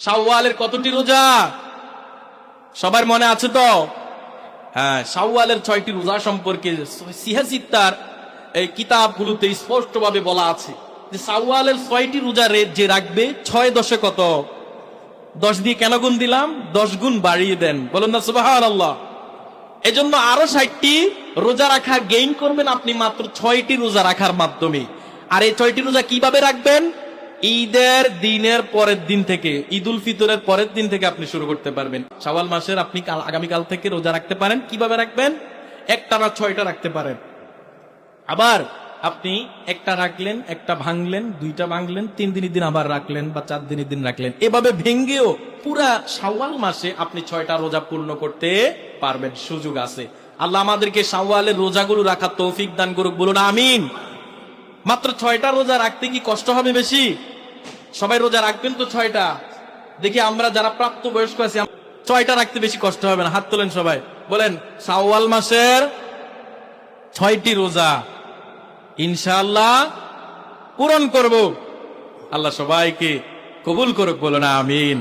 শাওয়ালের কতটি রোজা সবার মনে আছে তো? হ্যাঁ, শাওয়ালের 6টি রোজা সম্পর্কে সিহাসিত্তার এই কিতাবগুলোতে স্পষ্টভাবে বলা আছে যে শাওয়ালের 6টি রোজা যে রাখবে 6 × 10 কত? 10 দিয়ে কেন গুণ দিলাম? 10 গুণ বাড়িয়ে দেন, বলুন না সুবহানাল্লাহ। এজন্য আরো 60টি রোজা রাখা গেইন করবেন আপনি মাত্র 6টি রোজা রাখার মাধ্যমে। আর এই 6টি রোজা কিভাবে রাখবেন? ঈদের দিনের পরের দিন থেকে, ঈদুল ফিতরের পরের দিন থেকে আপনি শুরু করতে পারবেন। শাওয়াল মাসের আপনি আগামীকাল থেকে রোজা রাখতে পারেন। কিভাবে রাখবেন? একটানা 6টা রাখতে পারেন। আবার আপনি একটা রাখলেন, একটা ভাঙলেন, 2টা ভাঙলেন, 3 দিনের দিন আবার রাখলেন, বা 4 দিনের দিন রাখলেন। এভাবে ভেঙ্গেও পুরা শাওয়াল মাসে আপনি 6টা রোজা পূর্ণ করতে পারবেন, সুযোগ আছে। আল্লাহ আমাদেরকে শাওয়ালের রোজাগুলো রাখার তৌফিক দান করুক, বলুন আমিন। মাত্র 6টা রোজা রাখতে কি কষ্ট হবে বেশি? সবাই রোজা রাখবেন তো 6টা? দেখি আমরা যারা প্রাপ্ত বয়স্ক আছি 6টা রাখতে বেশি কষ্ট হবে না? হাত তোলেন সবাই, বলেন শাওয়াল মাসের 6টি রোজা ইনশাআল্লাহ পূরণ করব। আল্লাহ সবাইকে কবুল করুক, বলুন আমিন।